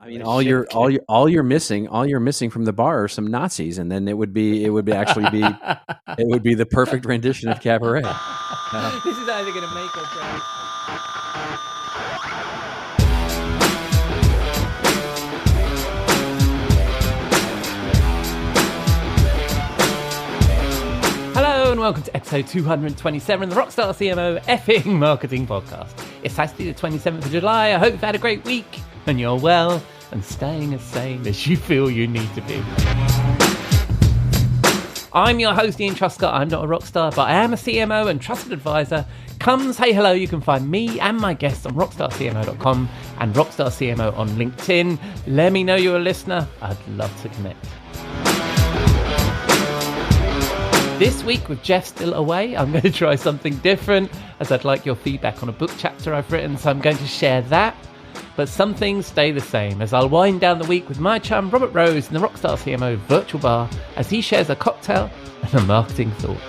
I mean, all you're missing from the bar are some Nazis, and then it would be the perfect rendition of Cabaret. This is either going to make or break. Hello and welcome to episode 227 of the Rockstar CMO effing marketing podcast. It's Saturday the 27th of July. I hope you've had a great week and you're well and staying as sane as you feel you need to be. I'm your host, Ian Truscott. I'm not a rock star, but I am a CMO and trusted advisor. Come say hello. You can find me and my guests on rockstarcmo.com and Rockstar CMO on LinkedIn. Let me know you're a listener. I'd love to connect. This week, with Jeff still away, I'm going to try something different, as I'd like your feedback on a book chapter I've written, so I'm going to share that. But some things stay the same, as I'll wind down the week with my chum Robert Rose in the Rockstar CMO virtual bar, as he shares a cocktail and a marketing thought.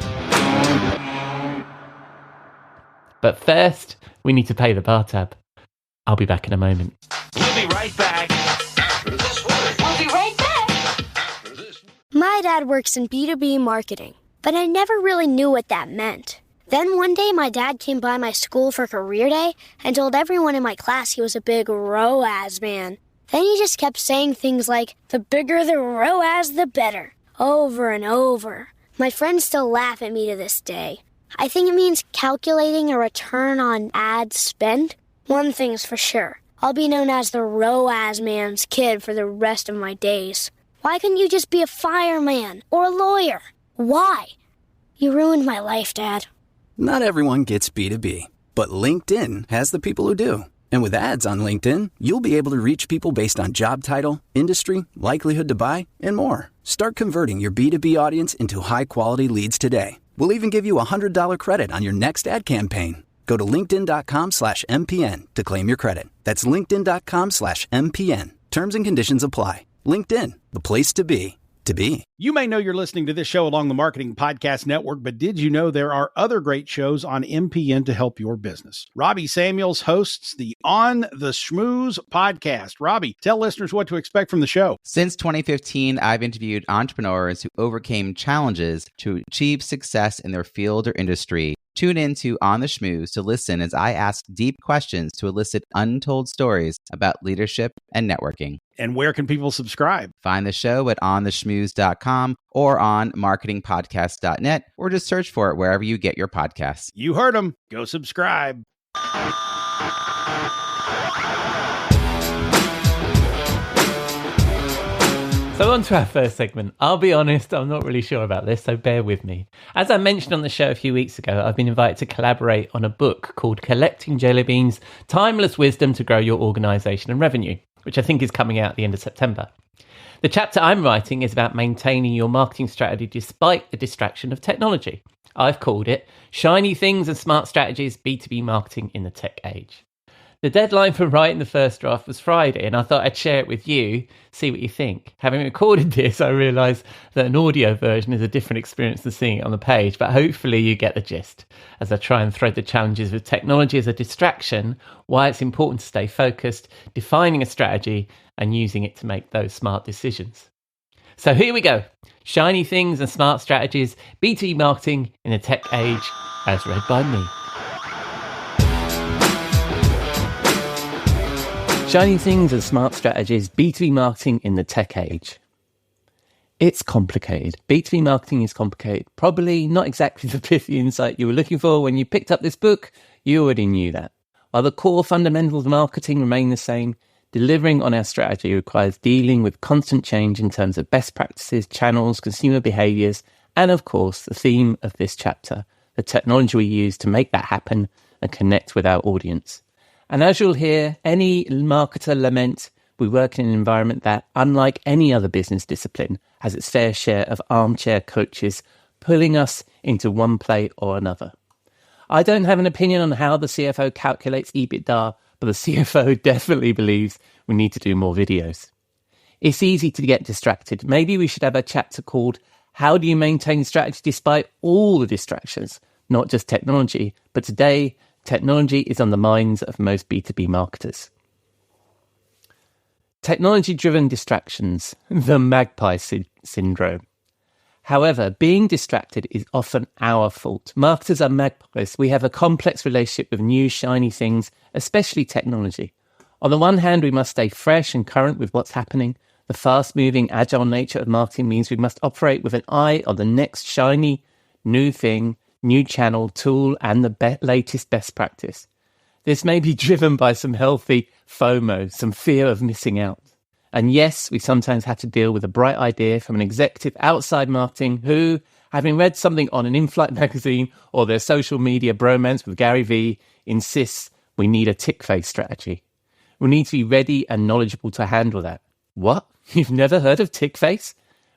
But first, we need to pay the bar tab. I'll be back in a moment. We'll be right back. We'll be right back. My dad works in B2B marketing, but I never really knew what that meant. Then one day, my dad came by my school for career day and told everyone in my class he was a big ROAS man. Then he just kept saying things like, the bigger the ROAS, the better, over and over. My friends still laugh at me to this day. I think it means calculating a return on ad spend. One thing's for sure, I'll be known as the ROAS man's kid for the rest of my days. Why couldn't you just be a fireman or a lawyer? Why? You ruined my life, Dad. Not everyone gets B2B, but LinkedIn has the people who do. And with ads on LinkedIn, you'll be able to reach people based on job title, industry, likelihood to buy, and more. Start converting your B2B audience into high-quality leads today. We'll even give you a $100 credit on your next ad campaign. Go to linkedin.com/MPN to claim your credit. That's linkedin.com/MPN. Terms and conditions apply. LinkedIn, the place to be. You may know you're listening to this show along the Marketing Podcast Network, but did you know there are other great shows on MPN to help your business? Robbie Samuels hosts the On the Schmooze podcast. Robbie, tell listeners what to expect from the show. Since 2015, I've interviewed entrepreneurs who overcame challenges to achieve success in their field or industry. Tune in to On the Schmooze to listen as I ask deep questions to elicit untold stories about leadership and networking. And where can people subscribe? Find the show at ontheschmooze.com or on marketingpodcast.net, or just search for it wherever you get your podcasts. You heard them. Go subscribe. So on to our first segment. I'll be honest, I'm not really sure about this, so bear with me. As I mentioned on the show a few weeks ago, I've been invited to collaborate on a book called Collecting Jelly Beans, Timeless Wisdom to Grow Your Organization and Revenue, which I think is coming out at the end of September. The chapter I'm writing is about maintaining your marketing strategy despite the distraction of technology. I've called it Shiny Things and Smart Strategies, B2B Marketing in the Tech Age. The deadline for writing the first draft was Friday, and I thought I'd share it with you, see what you think. Having recorded this, I realised that an audio version is a different experience than seeing it on the page, but hopefully you get the gist as I try and thread the challenges with technology as a distraction, why it's important to stay focused, defining a strategy, and using it to make those smart decisions. So here we go. Shiny Things and Smart Strategies, B2B Marketing in the Tech Age, as read by me. Shiny Things and Smart Strategies, B2B Marketing in the Tech Age. It's complicated. B2B marketing is complicated. Probably not exactly the pithy insight you were looking for when you picked up this book. You already knew that. While the core fundamentals of marketing remain the same, delivering on our strategy requires dealing with constant change in terms of best practices, channels, consumer behaviours, and of course, the theme of this chapter, the technology we use to make that happen and connect with our audience. And as you'll hear, any marketer lament, we work in an environment that, unlike any other business discipline, has its fair share of armchair coaches pulling us into one play or another. I don't have an opinion on how the CFO calculates EBITDA, but the CFO definitely believes we need to do more videos. It's easy to get distracted. Maybe we should have a chapter called How Do You Maintain Strategy Despite All the Distractions? Not just technology, but today, technology is on the minds of most B2B marketers. Technology-driven distractions, the magpie syndrome. However, being distracted is often our fault. Marketers are magpies. We have a complex relationship with new, shiny things, especially technology. On the one hand, we must stay fresh and current with what's happening. The fast-moving, agile nature of marketing means we must operate with an eye on the next shiny, new thing, new channel, tool, and the latest best practice. This may be driven by some healthy FOMO, some fear of missing out. And yes, we sometimes have to deal with a bright idea from an executive outside marketing who, having read something on an in-flight magazine or their social media bromance with Gary Vee, insists we need a tick face strategy. We need to be ready and knowledgeable to handle that. What? You've never heard of tick face?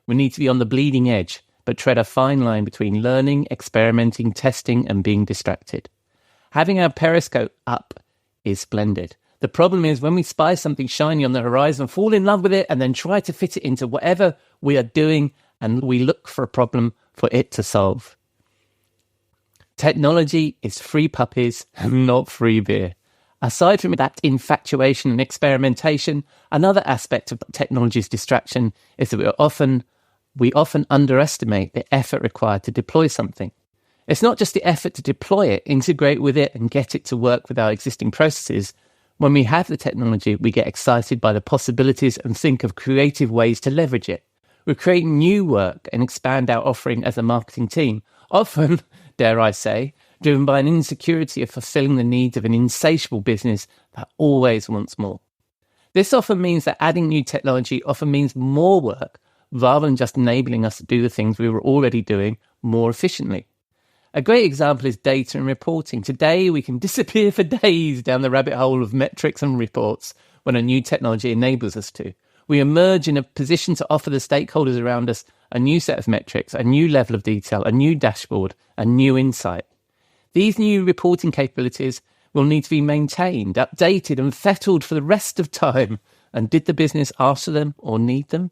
We need to be on the bleeding edge, but tread a fine line between learning, experimenting, testing, and being distracted. Having our periscope up is splendid. The problem is when we spy something shiny on the horizon, fall in love with it, and then try to fit it into whatever we are doing, and we look for a problem for it to solve. Technology is free puppies and not free beer. Aside from that infatuation and experimentation, another aspect of technology's distraction is that we often underestimate the effort required to deploy something. It's not just the effort to deploy it, integrate with it, and get it to work with our existing processes. When we have the technology, we get excited by the possibilities and think of creative ways to leverage it. We create new work and expand our offering as a marketing team, often, dare I say, driven by an insecurity of fulfilling the needs of an insatiable business that always wants more. This often means that adding new technology often means more work, rather than just enabling us to do the things we were already doing more efficiently. A great example is data and reporting. Today, we can disappear for days down the rabbit hole of metrics and reports when a new technology enables us to. We emerge in a position to offer the stakeholders around us a new set of metrics, a new level of detail, a new dashboard, a new insight. These new reporting capabilities will need to be maintained, updated, and fettled for the rest of time. And did the business ask for them or need them?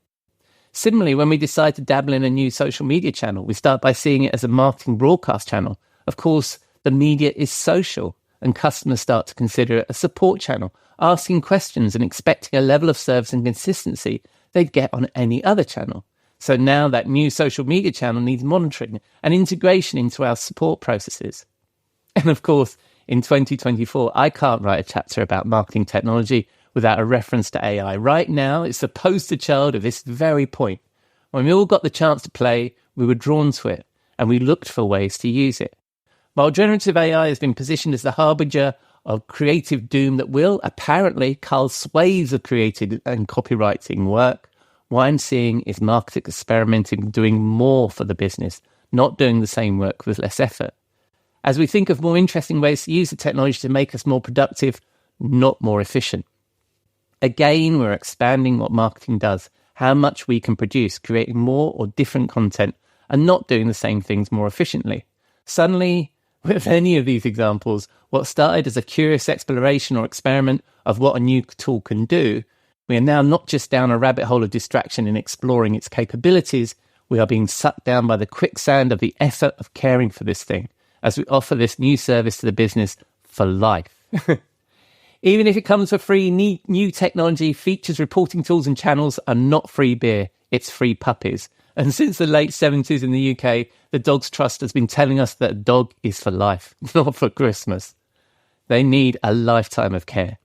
Similarly, when we decide to dabble in a new social media channel, we start by seeing it as a marketing broadcast channel. Of course, the media is social, and customers start to consider it a support channel, asking questions and expecting a level of service and consistency they'd get on any other channel. So now that new social media channel needs monitoring and integration into our support processes. And of course, in 2024, I can't write a chapter about marketing technology without a reference to AI. Right now, it's the poster child of this very point. When we all got the chance to play, we were drawn to it, and we looked for ways to use it. While generative AI has been positioned as the harbinger of creative doom that will, apparently, cull swathes of creative and copywriting work, what I'm seeing is marketers experimenting, doing more for the business, not doing the same work with less effort. As we think of more interesting ways to use the technology to make us more productive, not more efficient. Again, we're expanding what marketing does, how much we can produce, creating more or different content, and not doing the same things more efficiently. Suddenly, with any of these examples, what started as a curious exploration or experiment of what a new tool can do, we are now not just down a rabbit hole of distraction in exploring its capabilities, we are being sucked down by the quicksand of the effort of caring for this thing, as we offer this new service to the business for life. Even if it comes for free, new technology, features, reporting tools and channels are not free beer, it's free puppies. And since the late 70s in the UK, the Dogs Trust has been telling us that a dog is for life, not for Christmas. They need a lifetime of care.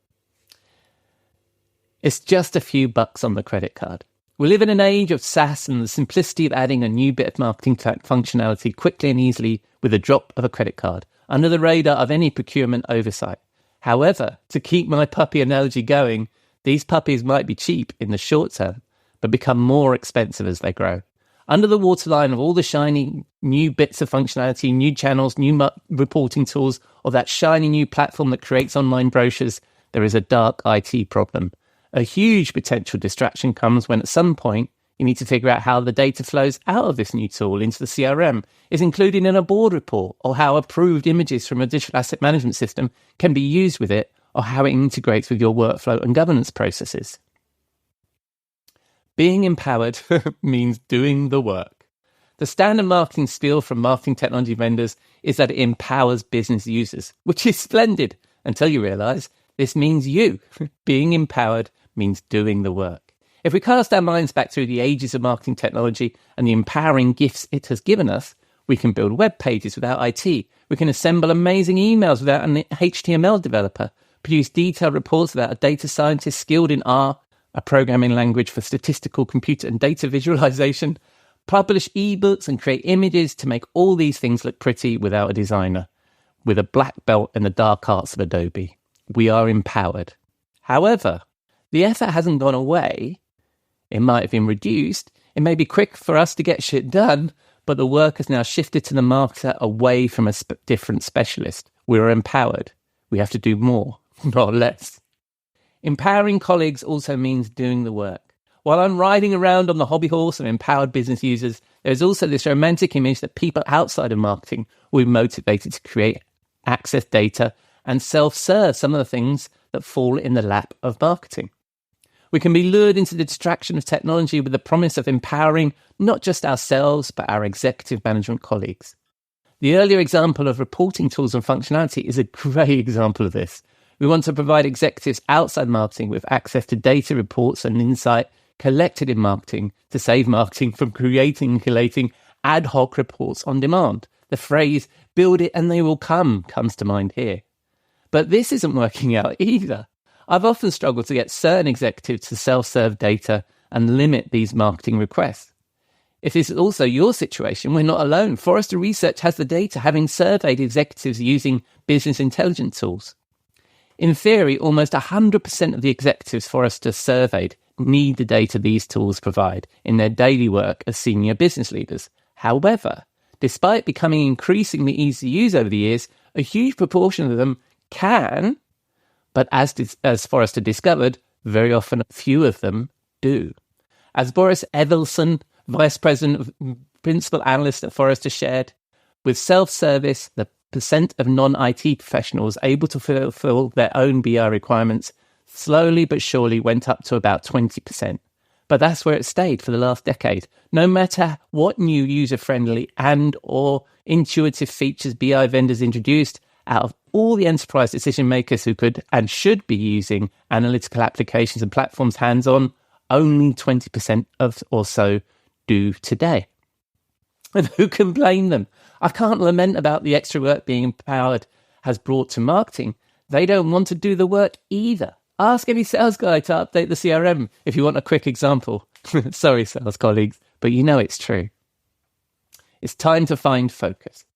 It's just a few bucks on the credit card. We live in an age of SaaS and the simplicity of adding a new bit of marketing functionality quickly and easily with a drop of a credit card, under the radar of any procurement oversight. However, to keep my puppy analogy going, these puppies might be cheap in the short term, but become more expensive as they grow. Under the waterline of all the shiny new bits of functionality, new channels, new reporting tools, or that shiny new platform that creates online brochures, there is a dark IT problem. A huge potential distraction comes when at some point you need to figure out how the data flows out of this new tool into the CRM, is included in a board report, or how approved images from a digital asset management system can be used with it, or how it integrates with your workflow and governance processes. Being empowered means doing the work. The standard marketing spiel from marketing technology vendors is that it empowers business users, which is splendid until you realize this means you. Being empowered means doing the work. If we cast our minds back through the ages of marketing technology and the empowering gifts it has given us, we can build web pages without IT. We can assemble amazing emails without an HTML developer, produce detailed reports without a data scientist skilled in R, a programming language for statistical computer and data visualization, publish ebooks and create images to make all these things look pretty without a designer, with a black belt in the dark arts of Adobe. We are empowered. However, the effort hasn't gone away. It might have been reduced. It may be quick for us to get shit done, but the work has now shifted to the marketer away from a different specialist. We are empowered. We have to do more, not less. Empowering colleagues also means doing the work. While I'm riding around on the hobby horse of empowered business users, there's also this romantic image that people outside of marketing will be motivated to create, access data, and self-serve some of the things that fall in the lap of marketing. We can be lured into the distraction of technology with the promise of empowering not just ourselves, but our executive management colleagues. The earlier example of reporting tools and functionality is a great example of this. We want to provide executives outside marketing with access to data, reports, and insight collected in marketing to save marketing from creating and collating ad hoc reports on demand. The phrase, build it and they will come, comes to mind here. But this isn't working out either. I've often struggled to get certain executives to self-serve data and limit these marketing requests. If this is also your situation, we're not alone. Forrester Research has the data, having surveyed executives using business intelligence tools. In theory, almost 100% of the executives Forrester surveyed need the data these tools provide in their daily work as senior business leaders. However, despite becoming increasingly easy to use over the years, a huge proportion of them can, but as Forrester discovered, very often few of them do. As Boris Evelson, Vice President of Principal Analyst at Forrester, shared, with self-service, the percent of non-IT professionals able to fulfill their own BI requirements slowly but surely went up to about 20%. But that's where it stayed for the last decade. No matter what new user-friendly and or intuitive features BI vendors introduced, out of all the enterprise decision makers who could and should be using analytical applications and platforms hands-on, only 20% of or so do today. And who can blame them? I can't lament about the extra work being empowered has brought to marketing. They don't want to do the work either. Ask any sales guy to update the CRM if you want a quick example. Sorry, sales colleagues, but you know it's true. It's time to find focus.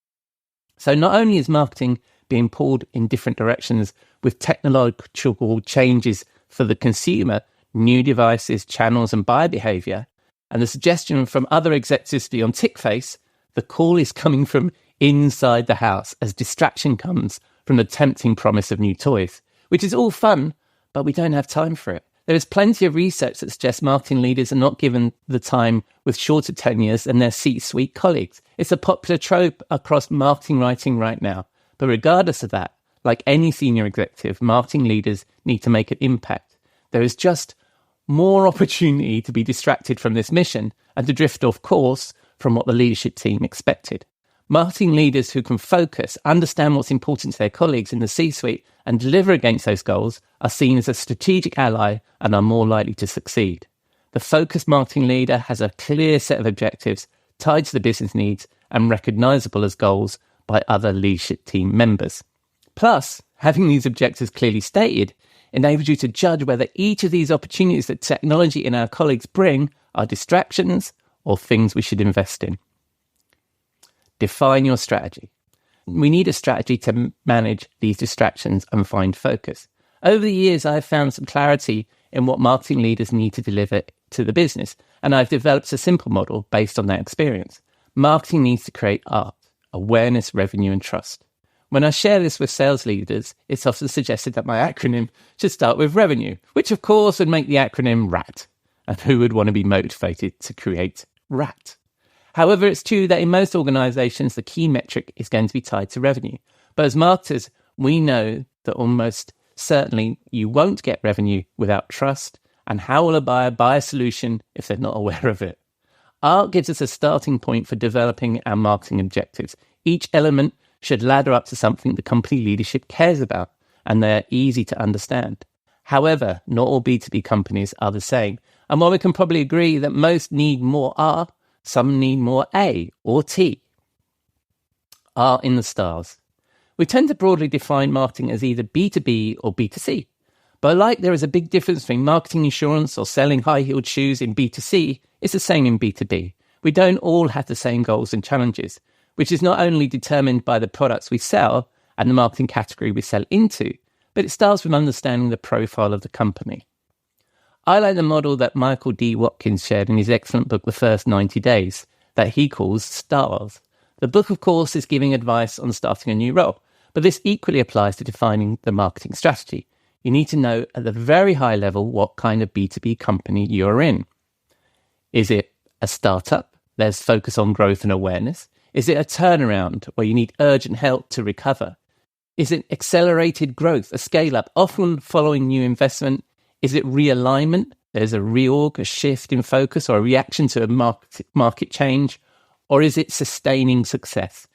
So not only is marketing being pulled in different directions with technological changes for the consumer, new devices, channels, and buyer behavior, and the suggestion from other executives to be on tick face, the call is coming from inside the house as distraction comes from the tempting promise of new toys, which is all fun, but we don't have time for it. There is plenty of research that suggests marketing leaders are not given the time with shorter tenures than their C-suite colleagues. It's a popular trope across marketing writing right now. But regardless of that, like any senior executive, marketing leaders need to make an impact. There is just more opportunity to be distracted from this mission and to drift off course from what the leadership team expected. Marketing leaders who can focus, understand what's important to their colleagues in the C-suite and deliver against those goals are seen as a strategic ally and are more likely to succeed. The focused marketing leader has a clear set of objectives tied to the business needs and recognizable as goals by other leadership team members. Plus, having these objectives clearly stated enables you to judge whether each of these opportunities that technology and our colleagues bring are distractions or things we should invest in. Define your strategy. We need a strategy to manage these distractions and find focus. Over the years, I've found some clarity in what marketing leaders need to deliver to the business, and I've developed a simple model based on that experience. Marketing needs to create art, awareness, revenue, and trust. When I share this with sales leaders, it's often suggested that my acronym should start with revenue, which of course would make the acronym RAT. And who would want to be motivated to create RAT? However, it's true that in most organizations, the key metric is going to be tied to revenue. But as marketers, we know that almost certainly you won't get revenue without trust. And how will a buyer buy a solution if they're not aware of it? Art gives us a starting point for developing our marketing objectives. Each element should ladder up to something the company leadership cares about, and they're easy to understand. However, not all B2B companies are the same. And while we can probably agree that most need more R, some need more A or T. R in the stars. We tend to broadly define marketing as either B2B or B2C. But like there is a big difference between marketing insurance or selling high-heeled shoes in B2C, it's the same in B2B. We don't all have the same goals and challenges, which is not only determined by the products we sell and the marketing category we sell into, but it starts with understanding the profile of the company. I like the model that Michael D. Watkins shared in his excellent book, The First 90 Days, that he calls STARS. The book, of course, is giving advice on starting a new role, but this equally applies to defining the marketing strategy. You need to know at the very high level what kind of B2B company you're in. Is it a startup? There's focus on growth and awareness. Is it a turnaround where you need urgent help to recover? Is it accelerated growth, a scale-up, often following new investment? Is it realignment? There's a reorg, a shift in focus, or a reaction to a market change? Or is it sustaining success,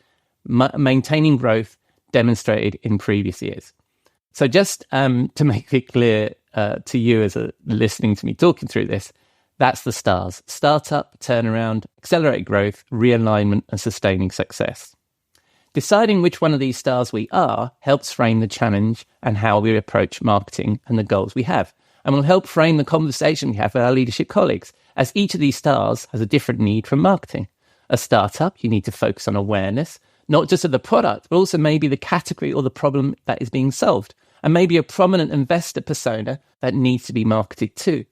maintaining growth demonstrated in previous years? So just to make it clear to you as listening to me talking through this, that's the stars: startup, turnaround, accelerated growth, realignment, and sustaining success. Deciding which one of these stars we are helps frame the challenge and how we approach marketing and the goals we have, and will help frame the conversation we have with our leadership colleagues, as each of these stars has a different need for marketing. A startup, you need to focus on awareness, not just of the product, but also maybe the category or the problem that is being solved, and maybe a prominent investor persona that needs to be marketed to.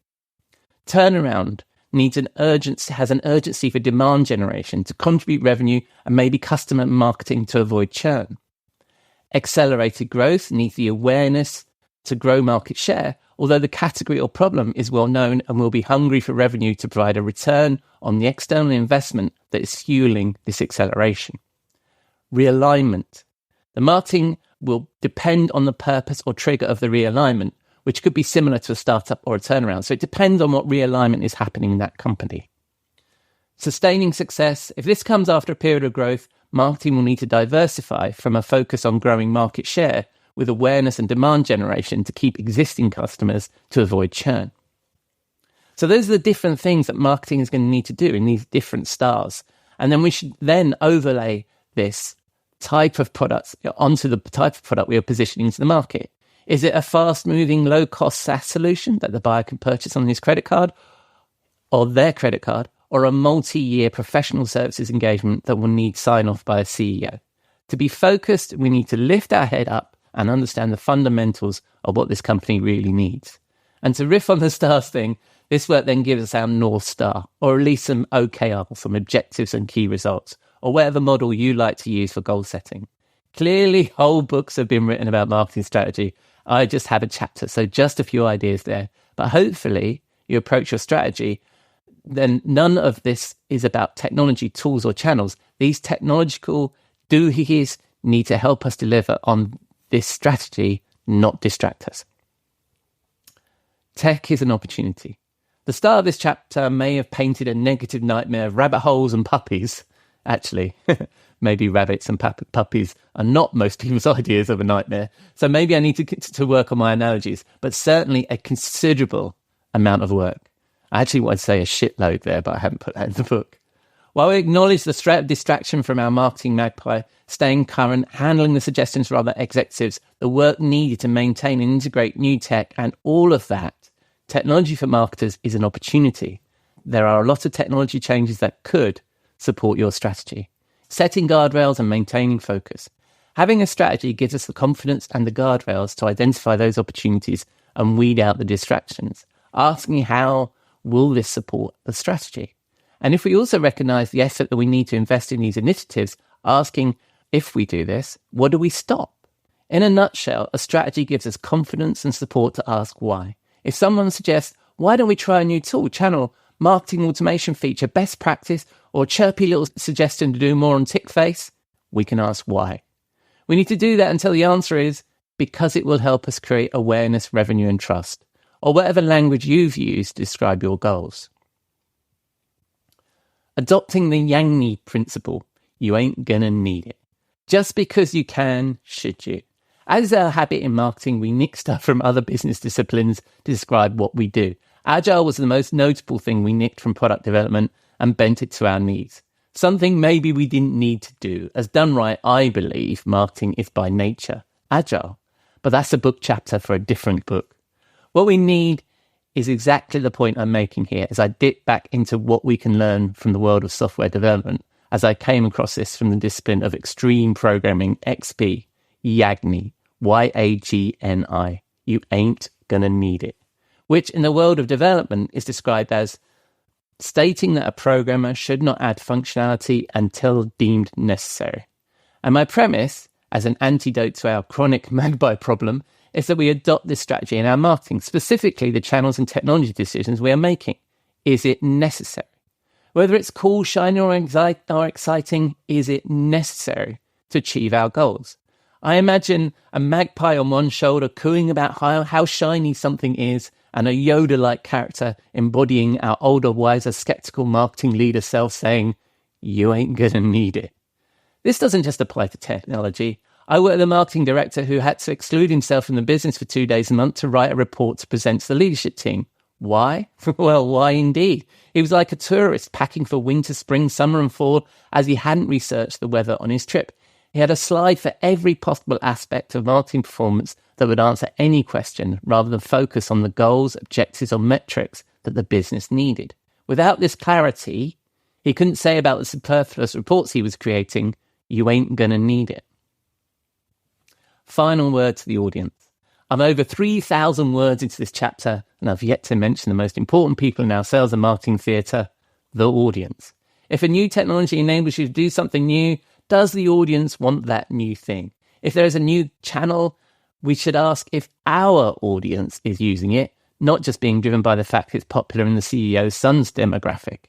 Turnaround has an urgency for demand generation to contribute revenue and maybe customer marketing to avoid churn. Accelerated growth needs the awareness to grow market share, although the category or problem is well known and will be hungry for revenue to provide a return on the external investment that is fueling this acceleration. Realignment. The marketing will depend on the purpose or trigger of the realignment, which could be similar to a startup or a turnaround. So it depends on what realignment is happening in that company. Sustaining success. If this comes after a period of growth, marketing will need to diversify from a focus on growing market share with awareness and demand generation to keep existing customers to avoid churn. So those are the different things that marketing is going to need to do in these different stars. And then we should then overlay this type of products onto the type of product we are positioning to the market. Is it a fast-moving, low-cost SaaS solution that the buyer can purchase on his credit card or their credit card, or a multi-year professional services engagement that will need sign-off by a CEO? To be focused, we need to lift our head up and understand the fundamentals of what this company really needs. And to riff on the stars thing, this work then gives us our North Star, or at least some OKR, some objectives and key results, or whatever model you like to use for goal setting. Clearly, whole books have been written about marketing strategy. I just have a chapter, so just a few ideas there. But hopefully, you approach your strategy, then none of this is about technology, tools, or channels. These technological doohickeys need to help us deliver on this strategy, not distract us. Tech is an opportunity. The start of this chapter may have painted a negative nightmare of rabbit holes and puppies. Actually, maybe rabbits and puppies are not most people's ideas of a nightmare. So maybe I need to work on my analogies, but certainly a considerable amount of work. I actually want to say a shitload there, but I haven't put that in the book. While we acknowledge the threat of distraction from our marketing magpie, staying current, handling the suggestions from other executives, the work needed to maintain and integrate new tech, and all of that, technology for marketers is an opportunity. There are a lot of technology changes that could support your strategy. Setting guardrails and maintaining focus. Having a strategy gives us the confidence and the guardrails to identify those opportunities and weed out the distractions. Asking how will this support the strategy? And if we also recognize the effort that we need to invest in these initiatives, asking if we do this, what do we stop? In a nutshell, a strategy gives us confidence and support to ask why. If someone suggests, why don't we try a new tool, channel, marketing automation feature, best practice, or chirpy little suggestion to do more on tick face, we can ask why. We need to do that until the answer is because it will help us create awareness, revenue, and trust, or whatever language you've used to describe your goals. Adopting the Yang principle, you ain't gonna need it. Just because you can, should you? As is our habit in marketing, we nick stuff from other business disciplines to describe what we do. Agile was the most notable thing we nicked from product development and bent it to our needs. Something maybe we didn't need to do. As done right, I believe marketing is by nature agile. But that's a book chapter for a different book. What we need is exactly the point I'm making here as I dip back into what we can learn from the world of software development, as I came across this from the discipline of extreme programming, XP, YAGNI, YAGNI. You ain't gonna need it. Which in the world of development is described as stating that a programmer should not add functionality until deemed necessary. And my premise, as an antidote to our chronic magpie problem, is that we adopt this strategy in our marketing, specifically the channels and technology decisions we are making. Is it necessary? Whether it's cool, shiny, or exciting, is it necessary to achieve our goals? I imagine a magpie on one shoulder cooing about how shiny something is, and a Yoda-like character embodying our older, wiser, skeptical marketing leader self saying, you ain't gonna need it. This doesn't just apply to technology. I work with a marketing director who had to exclude himself from the business for 2 days a month to write a report to present to the leadership team. Why? Well, why indeed? He was like a tourist packing for winter, spring, summer and fall as he hadn't researched the weather on his trip. He had a slide for every possible aspect of marketing performance that would answer any question rather than focus on the goals, objectives or metrics that the business needed. Without this clarity, he couldn't say about the superfluous reports he was creating, you ain't gonna need it. Final word to the audience. I'm over 3,000 words into this chapter, and I've yet to mention the most important people in our sales and marketing theatre, the audience. If a new technology enables you to do something new, does the audience want that new thing? If there is a new channel, we should ask if our audience is using it, not just being driven by the fact it's popular in the CEO's son's demographic.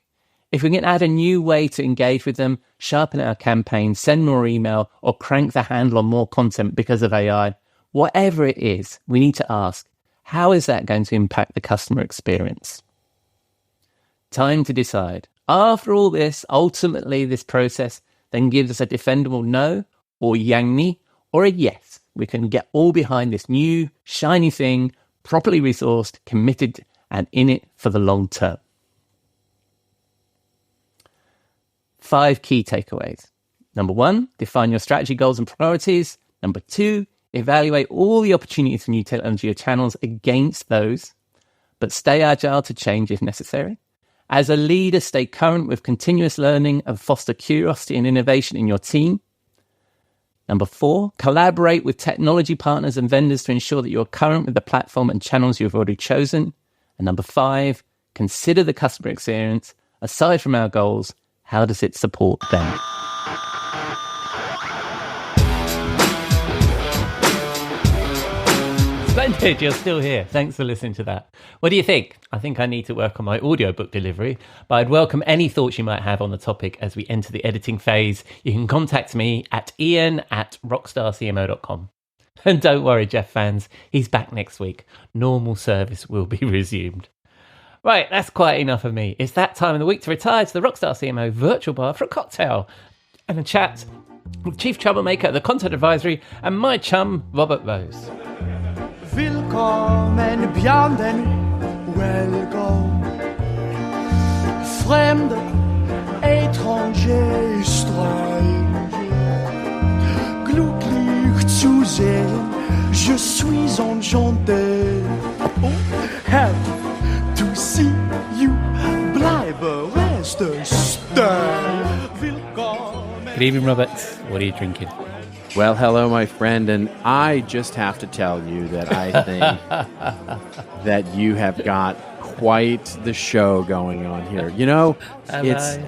If we can add a new way to engage with them, sharpen our campaign, send more email, or crank the handle on more content because of AI, whatever it is, we need to ask, how is that going to impact the customer experience? Time to decide. After all this, ultimately this process then gives us a defendable no, or yangni, or a yes. We can get all behind this new, shiny thing, properly resourced, committed, and in it for the long term. 5 key takeaways. Number 1, define your strategy, goals, and priorities. Number 2, evaluate all the opportunities for new technology or channels against those, but stay agile to change if necessary. As a leader, stay current with continuous learning and foster curiosity and innovation in your team. Number 4, collaborate with technology partners and vendors to ensure that you're current with the platform and channels you've already chosen. And number 5, consider the customer experience. Aside from our goals, how does it support them? Splendid, you're still here. Thanks for listening to that. What do you think? I think I need to work on my audiobook delivery, but I'd welcome any thoughts you might have on the topic as we enter the editing phase. You can contact me at ian@rockstarcmo.com. And don't worry, Jeff fans, he's back next week. Normal service will be resumed. Right, that's quite enough of me. It's that time of the week to retire to the Rockstar CMO virtual bar for a cocktail and a chat with Chief Troublemaker, the Content Advisory, and my chum, Robert Rose. Willkommen, bienvenue, welcome. Fremde, étranger, stranger. Glücklich zu sehen, je suis enchanté. Oh, happy to see you, bleibe, reste, stay. Willkommen. Good evening, Robert. What are you drinking? Well, hello, my friend, and I just have to tell you that I think that you have got quite the show going on here. You know, it's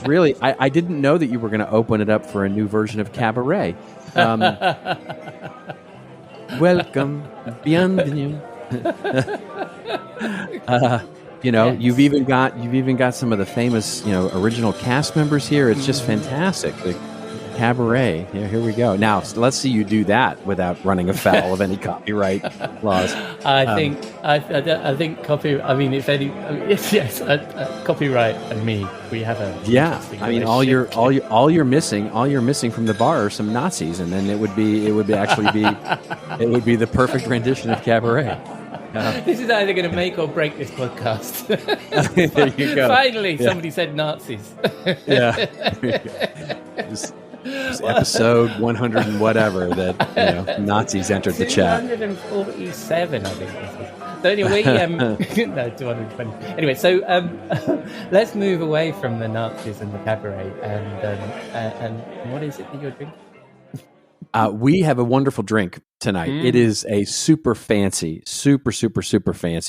really. I didn't know that you were going to open it up for a new version of Caberet. Welcome, bienvenue. You know, yes. you've even got some of the famous, original cast members here. It's just fantastic. Caberet. Here we go. Now, let's see you do that without running afoul of any copyright laws. I think copy. I mean, if any, yes, copyright and me, we have a I mean, all you're missing from the bar are some Nazis, and then it would be the perfect rendition of Cabaret. This is either going to make or break this podcast. There you go. Finally, somebody said Nazis. Yeah. This episode 100 and whatever that Nazis entered the chat. 247, I think this is. So anyway, no, 220. Anyway, so let's move away from the Nazis and the Cabaret, and what is it that you're drinking? We have a wonderful drink tonight. It is a super fancy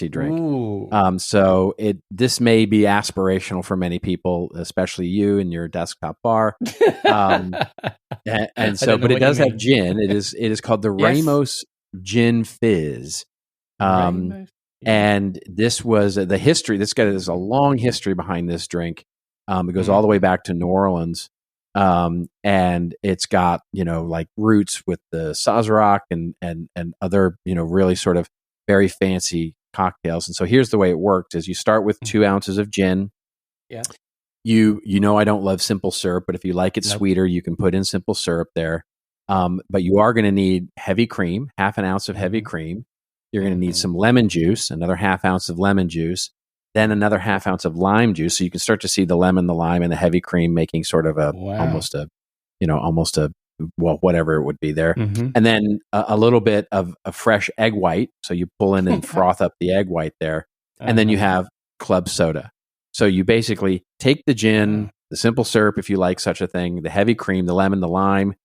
drink. Ooh. So this may be aspirational for many people, especially you and your desktop bar. But it does have gin. It is called the Ramos Gin Fizz. And this was the history. There's a long history behind this drink. It goes all the way back to New Orleans. And it's got, like roots with the Sazerac and other, really sort of very fancy cocktails. And so here's the way it worked is you start with 2 ounces of gin. Yeah. I don't love simple syrup, but if you like it sweeter, you can put in simple syrup there. But you are going to need heavy cream, half an ounce of heavy cream. You're going to need some lemon juice, another half ounce of lemon juice. Then another half ounce of lime juice. So you can start to see the lemon, the lime, and the heavy cream making sort of almost a whatever it would be there. Mm-hmm. And then a little bit of a fresh egg white. So you pull in and froth up the egg white there. And then you have club soda. So you basically take the gin, the simple syrup, if you like such a thing, the heavy cream, the lemon, the lime,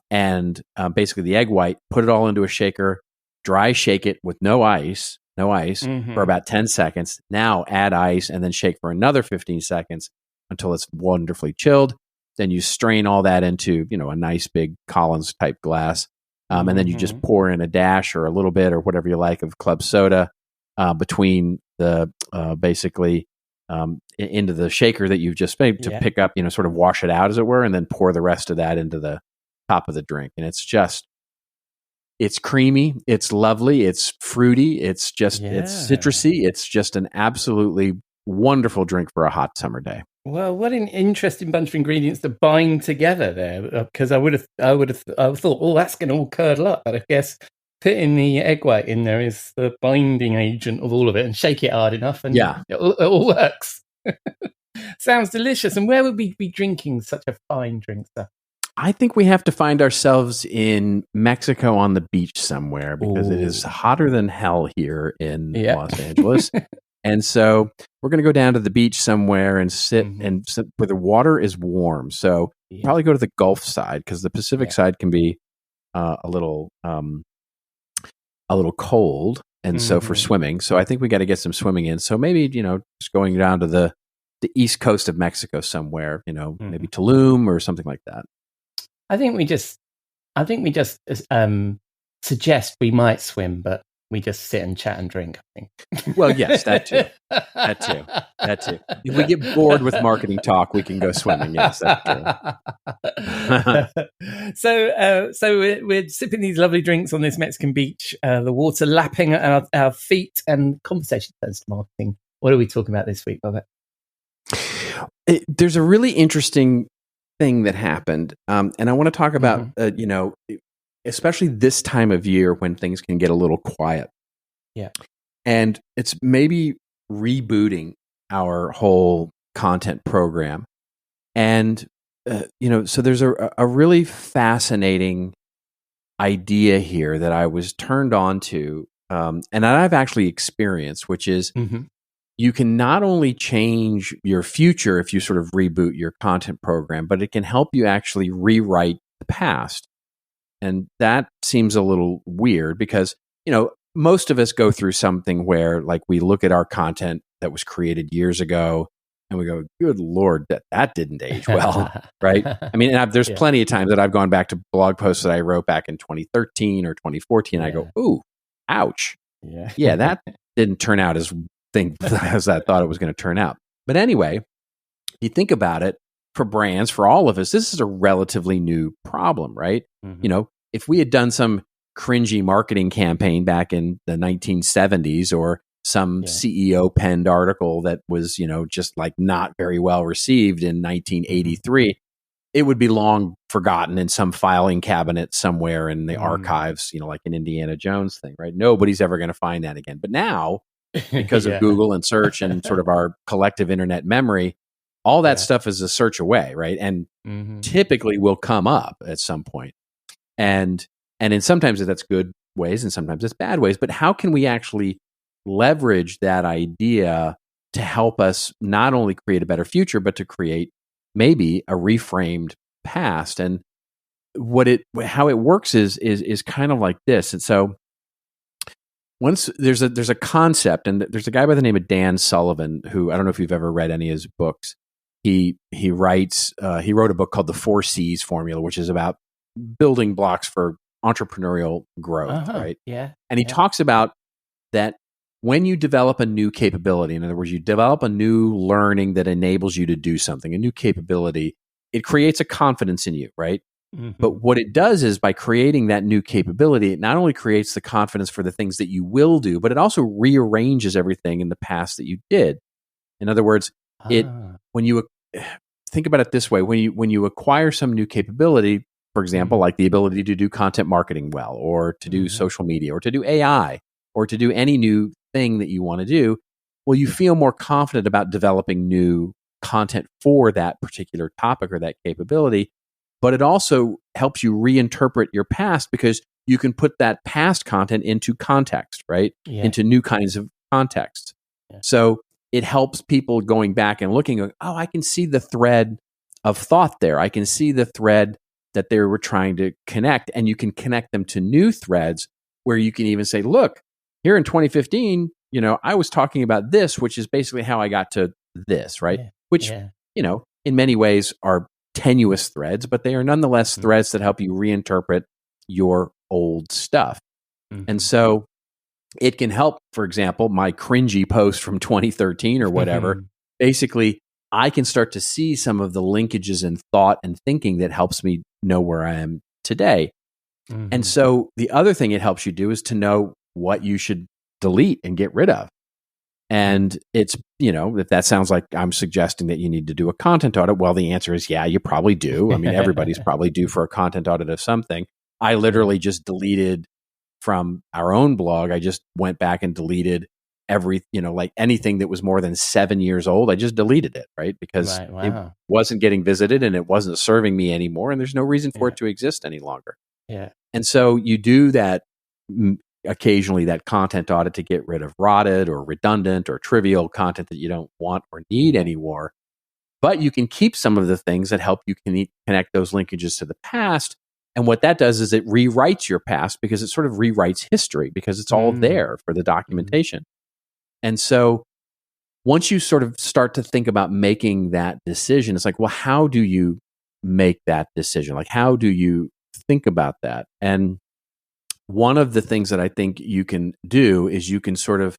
and basically the egg white, put it all into a shaker, dry shake it with no ice for about 10 seconds. Now add ice and then shake for another 15 seconds until it's wonderfully chilled. Then you strain all that into, a nice big Collins type glass. And then you just pour in a dash or a little bit or whatever you like of club soda between the into the shaker that you've just made to pick up, sort of wash it out as it were, and then pour the rest of that into the top of the drink. And it's creamy, it's lovely, it's fruity, it's citrusy. It's just an absolutely wonderful drink for a hot summer day. Well, what an interesting bunch of ingredients that bind together there. Because I would have thought, oh, that's going to all curdle up. But I guess putting the egg white in there is the binding agent of all of it, and shake it hard enough, and it all works. Sounds delicious. And where would we be drinking such a fine drink, sir? I think we have to find ourselves in Mexico on the beach somewhere because it is hotter than hell here in Los Angeles. And so we're going to go down to the beach somewhere and sit where the water is warm. So probably go to the Gulf side because the Pacific side can be a little cold. And so for swimming, so I think we got to get some swimming in. So maybe, just going down to the east coast of Mexico somewhere, maybe Tulum or something like that. I think we just suggest we might swim, but we just sit and chat and drink, I think. Well, yes, that too. That too. If we get bored with marketing talk, we can go swimming. Yes, that's true. So we're sipping these lovely drinks on this Mexican beach, the water lapping at our feet, and conversation turns to marketing. What are we talking about this week, Robert? There's a really interesting thing that happened, and I want to talk about, especially this time of year when things can get a little quiet. Yeah. And it's maybe rebooting our whole content program. And, so there's a really fascinating idea here that I was turned on to, and that I've actually experienced, which is you can not only change your future if you sort of reboot your content program, but it can help you actually rewrite the past. And that seems a little weird because, most of us go through something where like we look at our content that was created years ago and we go, good Lord, that didn't age well, right? I mean, there's plenty of times that I've gone back to blog posts that I wrote back in 2013 or 2014. I go, ooh, ouch. Yeah, that didn't turn out as I thought it was going to turn out. But anyway, you think about it, for brands, for all of us, this is a relatively new problem, right? If we had done some cringy marketing campaign back in the 1970s, or some CEO penned article that was, just like not very well received in 1983, it would be long forgotten in some filing cabinet somewhere in the archives, like an Indiana Jones thing, right? Nobody's ever going to find that again. But now, because of Google and search and sort of our collective internet memory, all that stuff is a search away, right? And typically will come up at some point. And sometimes that's good ways and sometimes it's bad ways. But how can we actually leverage that idea to help us not only create a better future, but to create maybe a reframed past? And how it works is kind of like this. And so once there's a concept, and there's a guy by the name of Dan Sullivan, who, I don't know if you've ever read any of his books. He wrote a book called The 4 C's Formula, which is about building blocks for entrepreneurial growth, right? Yeah. And he talks about that when you develop a new capability, in other words, you develop a new learning that enables you to do something, a new capability, it creates a confidence in you, right? But what it does is, by creating that new capability, it not only creates the confidence for the things that you will do, but it also rearranges everything in the past that you did. In other words, when you think about it this way, when you acquire some new capability, for example, like the ability to do content marketing well, or to do social media, or to do AI, or to do any new thing that you want to do, well, you feel more confident about developing new content for that particular topic or that capability. But it also helps you reinterpret your past, because you can put that past content into context, right? Into new kinds of contexts. So it helps people going back and looking, oh, I can see the thread of thought there. I can see the thread that they were trying to connect, and you can connect them to new threads where you can even say, look, here in 2015, I was talking about this, which is basically how I got to this, right? Which, in many ways are tenuous threads, but they are nonetheless threads that help you reinterpret your old stuff. And so it can help, for example, my cringy post from 2013 or whatever, basically, I can start to see some of the linkages in thought and thinking that helps me know where I am today. And so the other thing it helps you do is to know what you should delete and get rid of. And it's, if that sounds like I'm suggesting that you need to do a content audit, well, the answer is, yeah, you probably do. I mean, everybody's probably due for a content audit of something. I literally just deleted from our own blog. I just went back and deleted like anything that was more than 7 years old. I just deleted it, right? Because it wasn't getting visited and it wasn't serving me anymore. And there's no reason for it to exist any longer. And so you do that occasionally, that content audit, to get rid of rotted or redundant or trivial content that you don't want or need anymore. But you can keep some of the things that help you connect those linkages to the past. And what that does is it rewrites your past, because it sort of rewrites history, because it's all there for the documentation. And so once you sort of start to think about making that decision, it's like, well, how do you make that decision? Like, how do you think about that? And one of the things that I think you can do is you can sort of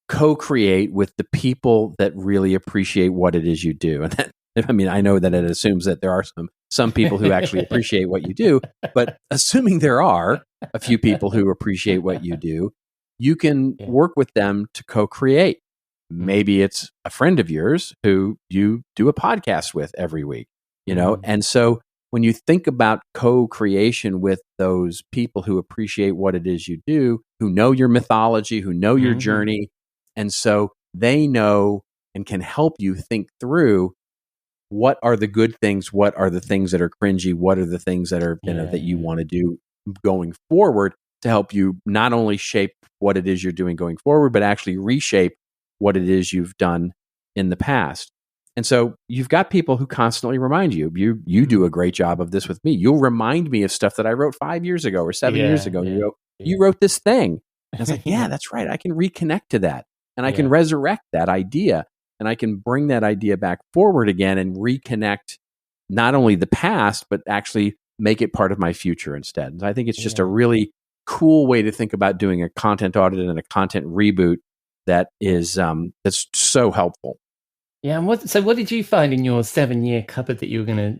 co-create with the people that really appreciate what it is you do. And that, I mean, I know that it assumes that there are some people who actually appreciate what you do, but assuming there are a few people who appreciate what you do, you can work with them to co-create. Maybe it's a friend of yours who you do a podcast with every week, and so when you think about co-creation with those people who appreciate what it is you do, who know your mythology, who know your journey, and so they know and can help you think through, what are the good things, what are the things that are cringy, what are the things that are that you want to do going forward, to help you not only shape what it is you're doing going forward, but actually reshape what it is you've done in the past. And so you've got people who constantly remind you. You do a great job of this with me. You'll remind me of stuff that I wrote 5 years ago or 7 years ago. And you go, you wrote this thing. And it's like, yeah, that's right. I can reconnect to that. And I can resurrect that idea. And I can bring that idea back forward again and reconnect not only the past, but actually make it part of my future instead. And I think it's just a really cool way to think about doing a content audit and a content reboot that is that's so helpful. Yeah, and what did you find in your 7-year cupboard that you were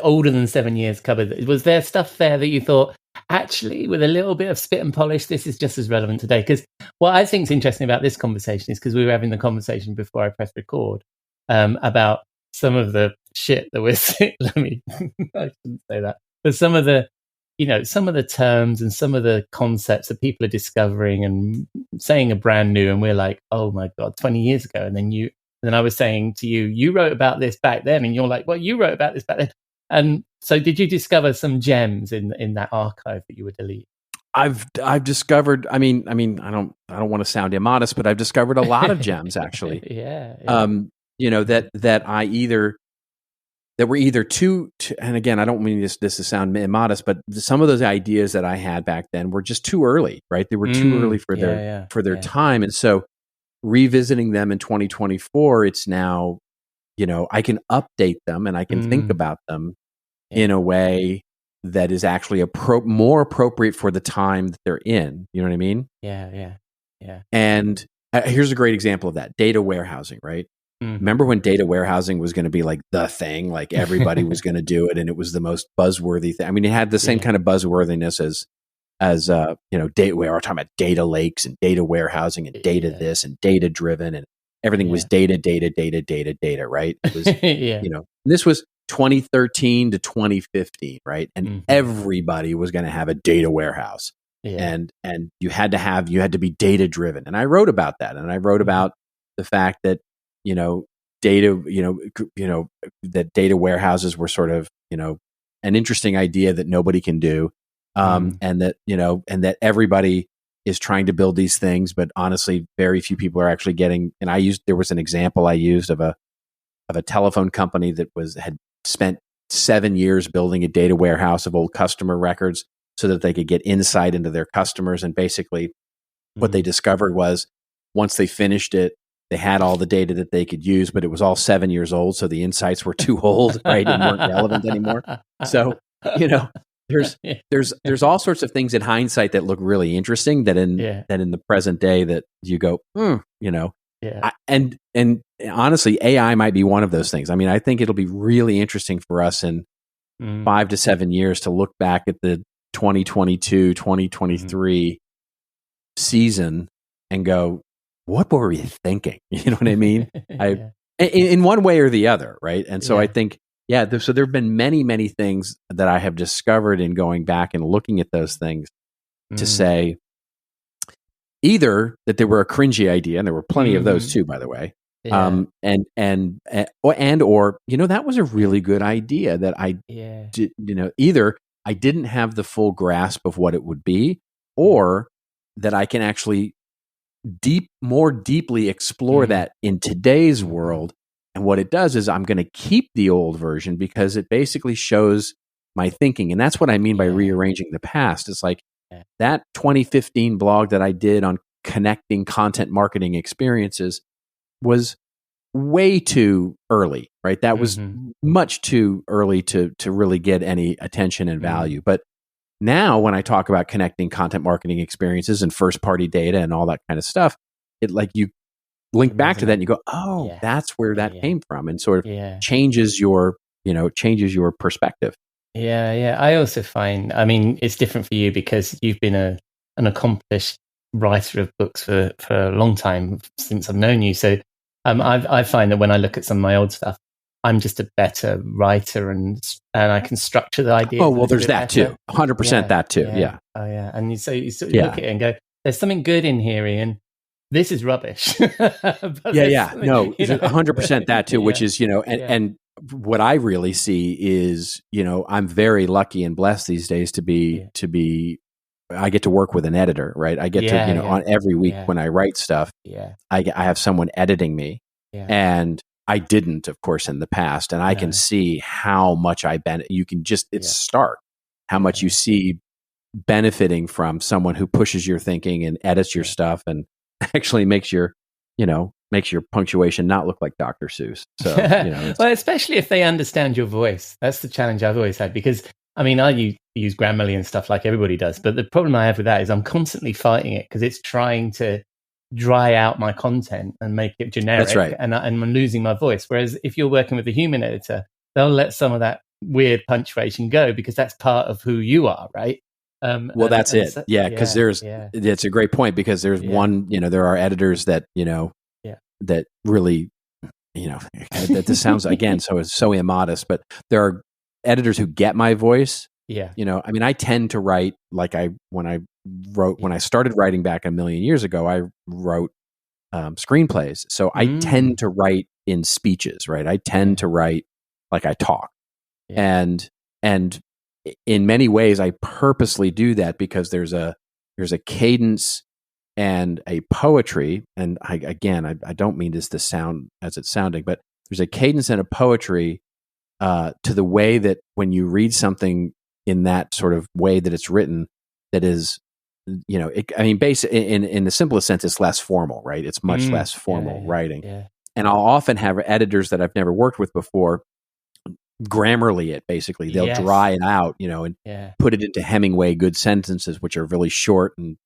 older than 7 years cupboard? Was there stuff there that you thought, actually, with a little bit of spit and polish, this is just as relevant today? Because what I think is interesting about this conversation is because we were having the conversation before I pressed record about some of the shit that we're seeing. I shouldn't say that, but some of the terms and some of the concepts that people are discovering and saying are brand new, and we're like, oh my God, 20 years ago, and then I was saying to you, you wrote about this back then, and you're like, well, you wrote about this back then. And so did you discover some gems in that archive that you would delete? I've discovered, I mean, I don't want to sound immodest, but I've discovered a lot of gems actually. Yeah. That were either too, and again, I don't mean this to sound immodest, but some of those ideas that I had back then were just too early, right? They were too early for their time. And so revisiting them in 2024, it's now, I can update them and I can think about them in a way that is actually more appropriate for the time that they're in. You know what I mean? Yeah. And here's a great example of that: data warehousing, right? Remember when data warehousing was going to be like the thing, like everybody was going to do it, and it was the most buzzworthy thing. I mean, it had the same kind of buzzworthiness as data. We are talking about data lakes and data warehousing and data this and data driven, and everything was data, right? It was, this was 2013 to 2015, right? And everybody was going to have a data warehouse, and you had to be data driven. And I wrote about that, and I wrote about the fact that data, that data warehouses were sort of, an interesting idea that nobody can do. And that everybody is trying to build these things, but honestly, very few people are actually getting. And there was an example I used of a telephone company that had spent 7 years building a data warehouse of old customer records so that they could get insight into their customers. And basically what they discovered was, once they finished it, they had all the data that they could use, but it was all 7 years old. So the insights were too old, right? And weren't relevant anymore. So, there's all sorts of things in hindsight that look really interesting that in the present day that you go, and honestly, AI might be one of those things. I mean, I think it'll be really interesting for us in 5 to 7 years to look back at the 2022, 2023 season and go, what were we thinking? You know what I mean? In one way or the other, right? And so I think, so there have been many, many things that I have discovered in going back and looking at those things to say, either that they were a cringy idea, and there were plenty of those too, by the way, or that was a really good idea that I did, either I didn't have the full grasp of what it would be, or that I can actually more deeply explore that in today's world. And what it does is I'm going to keep the old version because it basically shows my thinking. And that's what I mean by rearranging the past. It's like that 2015 blog that I did on connecting content marketing experiences was way too early, right? That was much too early to really get any attention and value. But now, when I talk about connecting content marketing experiences and first party data and all that kind of stuff, it like you link back to that and you go, oh, that's where that came from, and sort of changes your perspective. Yeah. I also find, I mean, it's different for you because you've been an accomplished writer of books for a long time since I've known you. So I find that when I look at some of my old stuff, I'm just a better writer and I can structure the ideas. Oh, well, there's that too. 100% that too. Yeah. Oh, yeah. And you sort of look at it and go, there's something good in here, Ian. This is rubbish. No, 100% that too, which is, and what I really see is, I'm very lucky and blessed these days to be, I get to work with an editor, right? I get to, on every week when I write stuff, I have someone editing me, and I didn't, of course, in the past. And I can see how much you can just, it's stark how much you see benefiting from someone who pushes your thinking and edits your stuff and actually makes your punctuation not look like Dr. Seuss. So, well, especially if they understand your voice. That's the challenge I've always had, because I mean, I use Grammarly and stuff like everybody does. But the problem I have with that is I'm constantly fighting it because it's trying to dry out my content and make it generic. That's right. And I'm losing my voice. Whereas if you're working with a human editor, they'll let some of that weird punctuation go because that's part of who you are, right? That's it. So, because it's a great point because there's one, there are editors that, that really, that this sounds, again, so immodest, but there are editors who get my voice. Yeah. I tend to write when I started writing back a million years ago, I wrote screenplays. So I tend to write in speeches, right? I tend to write like I talk. Yeah. And in many ways I purposely do that because there's a cadence and a poetry. And I don't mean this to sound as it's sounding, but there's a cadence and a poetry to the way that when you read something in that sort of way that it's written, that is, basically in the simplest sense, it's less formal, right? It's much less formal writing. Yeah. And I'll often have editors that I've never worked with before Grammarly it, basically. They'll dry it out, and put it into Hemingway good sentences, which are really short and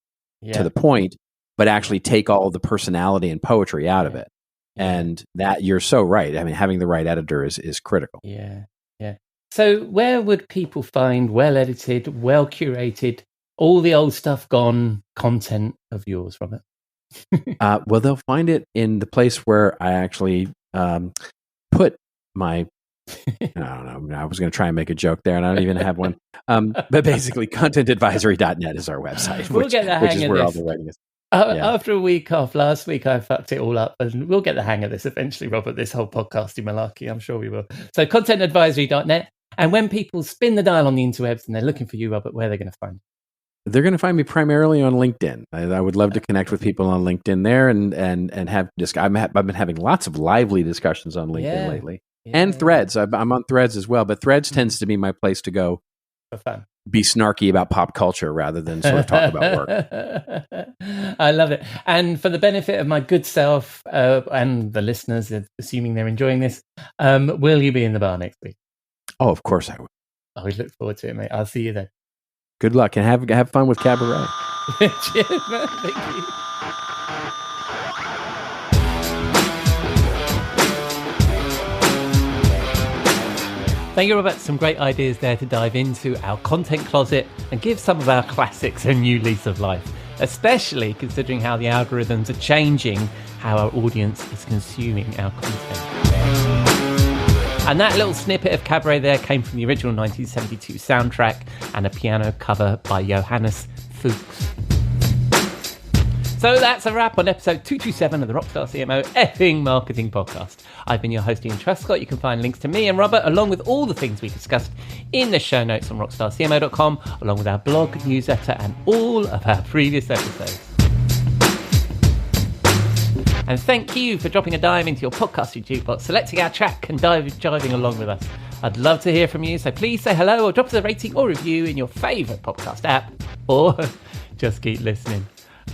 to the point, but actually take all of the personality and poetry out of it. And that, you're so right. Having the right editor is critical. Yeah. Yeah. So where would people find well-edited, well-curated, all the old stuff gone content of yours, Robert? Well, they'll find it in the place where I actually put my... I don't know. I was going to try and make a joke there, and I don't even have one. But basically, contentadvisory.net is our website, we'll get the hang which is of where this. all the writing is. After a week off, last week I fucked it all up, and we'll get the hang of this eventually, Robert, this whole podcasting malarkey. I'm sure we will. So contentadvisory.net. And when people spin the dial on the interwebs and they're looking for you, Robert, where are they going to find you? They're going to find me primarily on LinkedIn. I would love to connect with people on LinkedIn there and have I've been having lots of lively discussions on LinkedIn lately. And Threads. I'm on Threads as well, but Threads tends to be my place to go for fun. Be snarky about pop culture rather than sort of talk about work. I love it. And for the benefit of my good self and the listeners, assuming they're enjoying this, will you be in the bar next week? Oh, of course I will. I look forward to it, mate. I'll see you then. Good luck and have fun with Caberet. Cheers, man. Thank you. Thank you, Robert. Some great ideas there to dive into our content closet and give some of our classics a new lease of life, especially considering how the algorithms are changing how our audience is consuming our content. And that little snippet of Caberet there came from the original 1972 soundtrack and a piano cover by Johannes Fuchs. So that's a wrap on episode 227 of the Rockstar CMO effing marketing podcast. I've been your host, Ian Truscott. You can find links to me and Robert, along with all the things we discussed in the show notes on rockstarcmo.com, along with our blog, newsletter, and all of our previous episodes. And thank you for dropping a dive into your podcasting jukebox, selecting our track and jiving along with us. I'd love to hear from you, so please say hello or drop us a rating or review in your favourite podcast app, or just keep listening.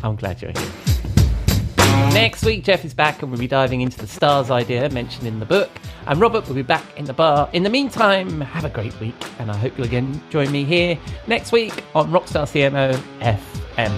I'm glad you're here. Next week, Jeff is back and we'll be diving into the stars idea mentioned in the book. And Robert will be back in the bar. In the meantime, have a great week. And I hope you'll again join me here next week on Rockstar CMO FM.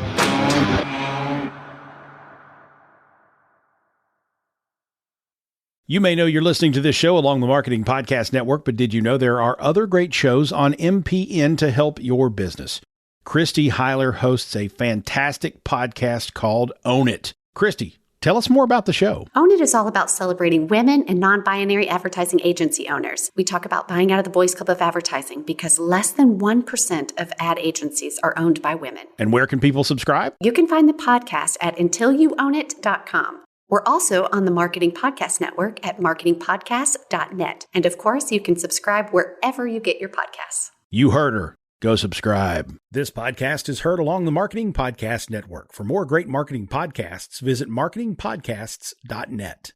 You may know you're listening to this show along the Marketing Podcast Network, but did you know there are other great shows on MPN to help your business? Christy Heiler hosts a fantastic podcast called Own It. Christy, tell us more about the show. Own It is all about celebrating women and non-binary advertising agency owners. We talk about buying out of the Boys Club of Advertising because less than 1% of ad agencies are owned by women. And where can people subscribe? You can find the podcast at untilyouownit.com. We're also on the Marketing Podcast Network at marketingpodcast.net. And of course, you can subscribe wherever you get your podcasts. You heard her. Go subscribe. This podcast is heard along the Marketing Podcast Network. For more great marketing podcasts, visit marketingpodcasts.net.